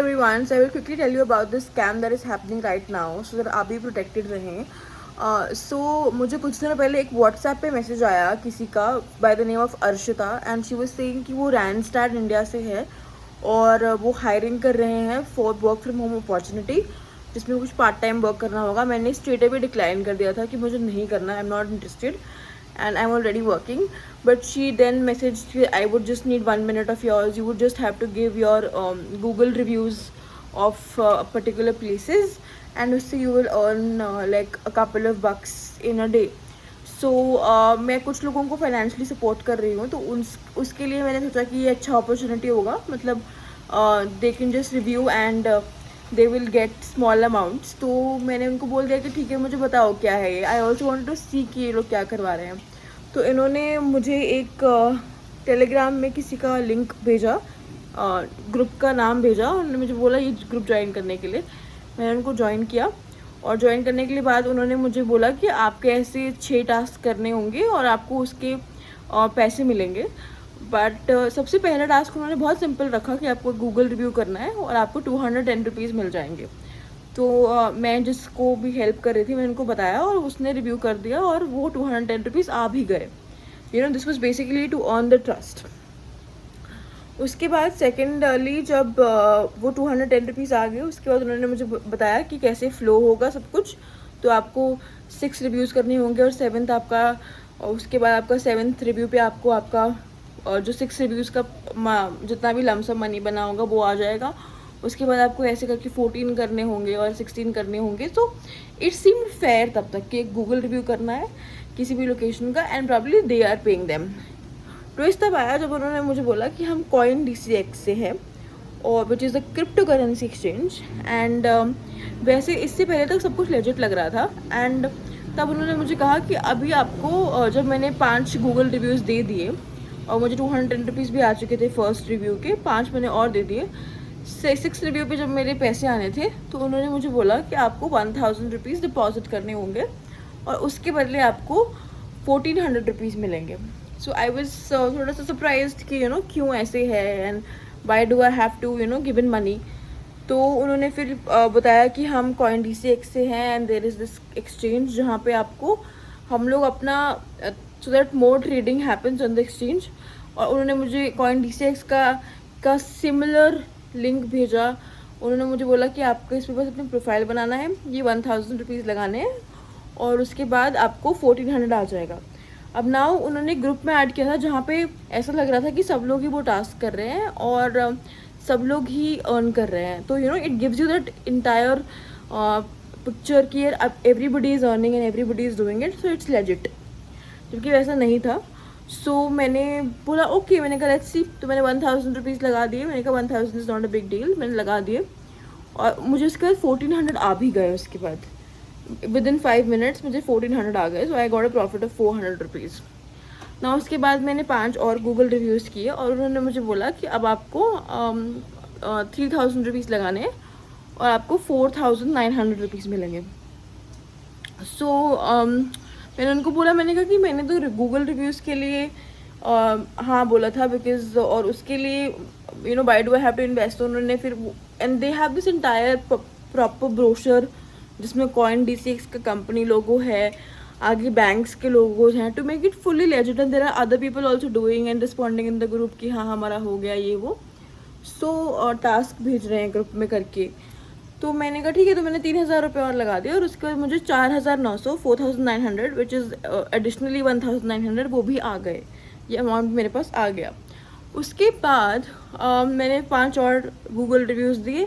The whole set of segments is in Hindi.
Everyone, so I will quickly tell you about this scam that is happening right now so that आप भी protected रहें. मुझे कुछ दिनों पहले एक व्हाट्सएप पे मैसेज आया किसी का by the name of Arshita and she was saying कि वो रैंडस्टैड इंडिया से है और वो हायरिंग कर रहे हैं for work from home opportunity जिसमें कुछ पार्ट टाइम वर्क करना होगा. मैंने स्ट्रेट अवे डिक्लाइन कर दिया था कि मुझे नहीं करना, I am not interested and I'm already working. But she then messaged, I would just need 1 minute of yours. You would just have to give your Google reviews of particular places, and उससे you will earn like a couple of bucks in a day. मैं कुछ लोगों को फाइनेंशियली सपोर्ट कर रही हूँ, तो उसके लिए मैंने सोचा कि ये अच्छा अपॉर्चुनिटी होगा. मतलब they can just review and they will get small amounts. तो मैंने उनको बोल दिया कि ठीक है, मुझे बताओ क्या है ये. आई ऑल्सो वॉन्ट टू सी कि ये लोग क्या करवा रहे हैं. तो इन्होंने मुझे एक टेलीग्राम में किसी का लिंक भेजा, ग्रुप का नाम भेजा. उन्होंने मुझे बोला ये ग्रुप ज्वाइन करने के लिए. मैंने उनको ज्वाइन किया और ज्वाइन करने के लिए बाद उन्होंने मुझे बोला कि आपके ऐसे 6 टास्क करने होंगे और आपको उसके पैसे मिलेंगे. बट सबसे पहला टास्क उन्होंने बहुत सिंपल रखा कि आपको गूगल रिव्यू करना है और आपको 210 रुपीज़ मिल जाएंगे. तो मैं जिसको भी हेल्प कर रही थी मैंने उनको बताया और उसने रिव्यू कर दिया और वो 210 रुपीज़ आ भी गए. This was basically to earn the trust. उसके बाद सेकेंडली जब वो 210 रुपीज़ आ गए, उसके बाद उन्होंने मुझे बताया कि कैसे फ़्लो होगा सब कुछ. तो आपको 6 रिव्यूज़ करने होंगे और 7th आपका, उसके बाद आपका 7th रिव्यू पे आपको आपका जो 6 रिव्यूज़ का जितना भी लमसम मनी बना होगा वो आ जाएगा. उसके बाद आपको ऐसे करके 14 करने होंगे और 16 करने होंगे. तो इट सीम्ड फेयर तब तक कि एक गूगल रिव्यू करना है किसी भी लोकेशन का and probably they are paying them. Twist तब आया जब उन्होंने मुझे बोला कि हम CoinDCX से है और which is a crypto currency exchange. And वैसे इससे पहले तक सब कुछ लेजिट लग रहा था. एंड तब उन्होंने मुझे कहा कि अभी आपको जब मैंने 5 गूगल रिव्यूज़ दे दिए और मुझे 210 रुपीज़ भी आ चुके थे फर्स्ट रिव्यू के, 5 मैंने और दे दिए. 6 रिव्यू पे जब मेरे पैसे आने थे तो उन्होंने मुझे बोला कि आपको 1000 रुपीज़ डिपॉजिट करने होंगे और उसके बदले आपको 1400 रुपीज़ मिलेंगे. सो आई वॉज थोड़ा सा सरप्राइज्ड कि क्यों ऐसे है and why do I have to give in money. तो उन्होंने फिर बताया कि हम CoinDCX से हैं and there is this exchange जहाँ पे आपको हम लोग अपना so that more trading happens on the exchange. और उन्होंने मुझे CoinDCX का सिमिलर लिंक भेजा. उन्होंने मुझे बोला कि आपको इस पे बस अपनी प्रोफाइल बनाना है, ये 1000 रुपीज़ लगाने हैं और उसके बाद आपको 1400 आ जाएगा. अब नाउ उन्होंने ग्रुप में ऐड किया था जहाँ पे ऐसा लग रहा था कि सब लोग ही वो टास्क कर रहे हैं और सब लोग ही अर्न कर रहे हैं. तो it gives you that entire picture कि everybody is earning and everybody is doing it, so it's legit. जबकि वैसा नहीं था. मैंने बोला ओके, मैंने कहा लेट्स सी. तो मैंने 1000 रुपीज़ लगा दिए. मैंने कहा 1000 is not a big deal. मैंने लगा दिए और मुझे उसके बाद 1400 आ भी गए. उसके बाद विद इन 5 मिनट्स मुझे 1400 आ गए. So I got a profit of 400 rupees ना. उसके बाद मैंने 5 और गूगल रिव्यूज़ किए और उन्होंने मुझे बोला कि अब आपको 3000 रुपीज़ लगाने हैं और आपको 4900 रुपीज़ मिलेंगे. मैंने उनको बोला, मैंने कहा कि मैंने तो गूगल रिव्यूज़ के लिए हाँ बोला था बिकॉज और उसके लिए why do I have to invest. तो उन्होंने फिर and they have this entire proper brochure जिसमें CoinDCX का कंपनी लोगो है, आगे बैंक्स के लोगोज हैं to make it fully legit. And there are other people also doing and responding in the group कि हाँ हमारा हो गया ये वो. टास्क भेज रहे हैं ग्रुप में करके. तो मैंने कहा ठीक है. तो मैंने 3000 रुपये और लगा दिया और उसके बाद मुझे 4900 4900 विच इज़ एडिशनली 1900 वो भी आ गए. ये अमाउंट मेरे पास आ गया. उसके बाद मैंने 5 और गूगल रिव्यूज़ दिए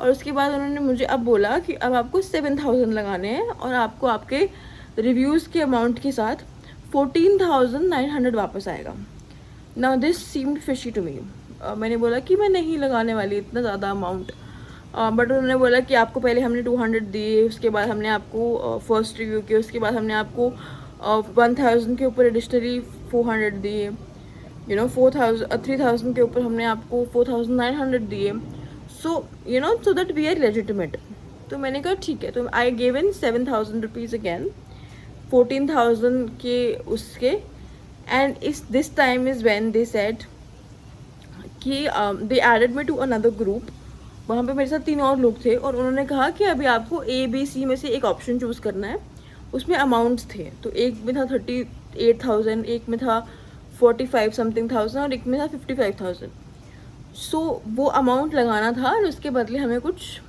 और उसके बाद उन्होंने मुझे अब बोला कि अब आपको 7000 लगाने हैं और आपको आपके रिव्यूज़ के अमाउंट के साथ 14900 वापस आएगा. Now this seemed fishy to me. मैंने बोला कि मैं नहीं लगाने वाली इतना ज़्यादा अमाउंट. बट उन्होंने बोला कि आपको पहले हमने 200 दिए, उसके बाद हमने आपको फर्स्ट रिव्यू किया, उसके बाद हमने आपको 1000 के ऊपर एडिशनली 400 दिए, 3000 के ऊपर हमने आपको 4900 दिए. So that we are legitimate. तो मैंने कहा ठीक है. तो I gave in 7000 rupees again, 14000 के उसके. And this time is when they said कि they added me to another group वहाँ पे मेरे साथ 3 और लोग थे और उन्होंने कहा कि अभी आपको ABC में से एक ऑप्शन चूज़ करना है। उसमें अमाउंट्स थे, तो एक में था 38,000, एक में था 45 समथिंग थाउजेंड और एक में था 55,000। सो वो अमाउंट लगाना था और उसके बदले हमें कुछ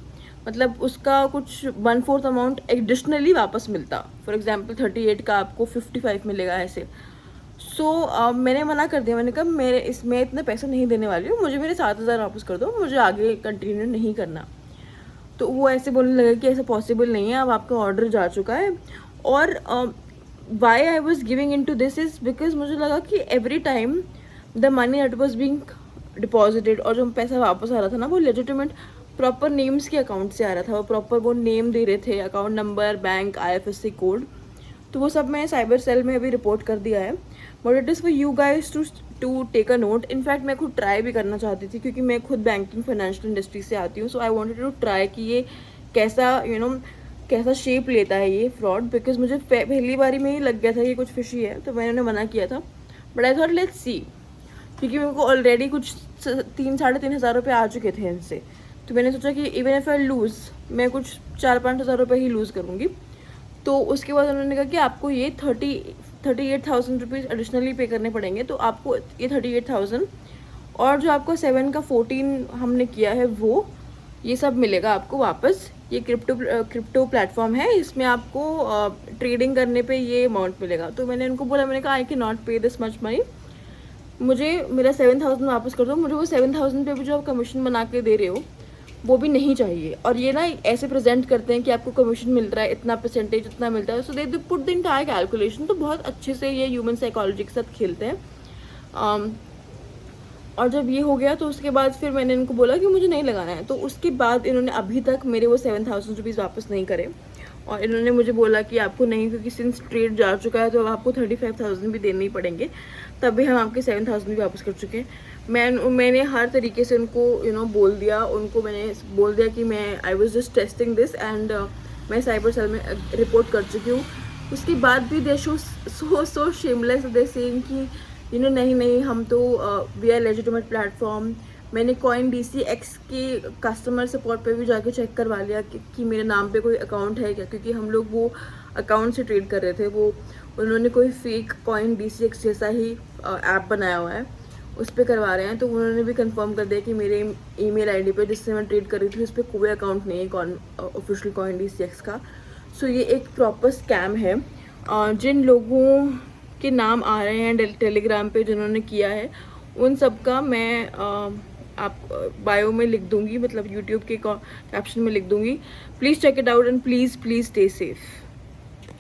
मतलब उसका कुछ 1/4 अमाउंट एडिशनली वापस मिलता। फॉर एग्जांपल 38 का आपको 55 मिलेगा ऐसे। सो मैंने मना कर दिया, मैंने कहा मेरे इसमें इतने पैसे नहीं देने वाली हूँ, मुझे मेरे 7,000 वापस कर दो, मुझे आगे कंटिन्यू नहीं करना। तो वो ऐसे बोलने लगे कि ऐसा पॉसिबल नहीं है, अब आपका ऑर्डर जा चुका है। और why I was giving in to this is because मुझे लगा कि every time the money that was being deposited और जो पैसा वापस आ रहा था ना, वो लेजिटिमेट प्रॉपर नेम्स के अकाउंट से आ रहा था, वो प्रॉपर वो नेम दे रहे थे, account number, bank, IFSC code. तो वो सब मैं साइबर सेल में अभी रिपोर्ट कर दिया है। But it is for you guys to take a note. In fact मैं खुद ट्राई भी करना चाहती थी क्योंकि मैं खुद बैंकिंग फाइनेंशियल इंडस्ट्री से आती हूँ। सो आई वॉन्टेड टू ट्राई कि ये कैसा कैसा शेप लेता है ये फ्रॉड, बिकॉज मुझे पहली बारी में ही लग गया था कि कुछ फिशी है, तो मैंने मना किया था। But I thought let's see, क्योंकि मेरे को ऑलरेडी कुछ 3-3.5 हज़ार रुपये आ चुके थे इनसे। तो मैंने सोचा कि इवन इफ आई लूज़, मैं कुछ 4-5 हज़ार रुपये ही लूज़ करूँगी। तो उसके बाद उन्होंने कहा कि आपको ये 38,000 रुपीज़ एडिशनली पे करने पड़ेंगे। तो आपको ये 38,000 और जो आपको 7 का 14 हमने किया है वो, ये सब मिलेगा आपको वापस। ये क्रिप्टो प्लेटफॉर्म है, इसमें आपको ट्रेडिंग करने पे ये अमाउंट मिलेगा। तो मैंने उनको बोला, मैंने कहा आई कैन नॉट पे दिस मच मनी, मुझे मेरा 7,000 वापस कर दो, मुझे वो 7,000 पे भी जो आप कमीशन बना के दे रहे हो वो भी नहीं चाहिए। और ये ना ऐसे प्रेजेंट करते हैं कि आपको कमीशन मिल रहा है, इतना परसेंटेज इतना मिलता है, so they put the entire calculation. तो बहुत अच्छे से ये ह्यूमन साइकोलॉजी के साथ खेलते हैं। और जब ये हो गया तो उसके बाद फिर मैंने इनको बोला कि मुझे नहीं लगाना है। तो उसके बाद इन्होंने अभी तक मेरे वो 7,000 रुपीज़ वापस नहीं करे और इन्होंने मुझे बोला कि आपको नहीं, क्योंकि सिंस ट्रेड जा चुका है तो अब आपको 35,000 भी देने ही पड़ेंगे, तभी हम आपके 7,000 भी वापस कर चुके हैं। मैंने हर तरीके से उनको बोल दिया, उनको मैंने बोल दिया कि मैं I was just testing this and मैं साइबर सेल में रिपोर्ट कर चुकी हूँ। उसके बाद भी दे सो शेमलेस, दे सेइंग कि नहीं हम तो वी आर लेजिटिमेट प्लेटफॉर्म। मैंने CoinDCX के कस्टमर सपोर्ट पे भी जाके चेक करवा लिया कि मेरे नाम पे कोई अकाउंट है क्या, क्योंकि हम लोग वो अकाउंट से ट्रेड कर रहे थे। वो उन्होंने कोई फेक CoinDCX जैसा ही ऐप बनाया हुआ है, उस पर करवा रहे हैं। तो उन्होंने भी कंफर्म कर दिया कि मेरे ईमेल आईडी पे जिससे मैं ट्रेड कर रही थी उस पर कोई अकाउंट नहीं है ऑफिशियल CoinDCX का। सो ये एक प्रॉपर स्कैम है। जिन लोगों के नाम आ रहे हैं टेलीग्राम पे जिन्होंने किया है, उन सब का मैं आप बायो में लिख दूंगी, मतलब यूट्यूब के कैप्शन में लिख दूंगी। Please check it out and please stay safe.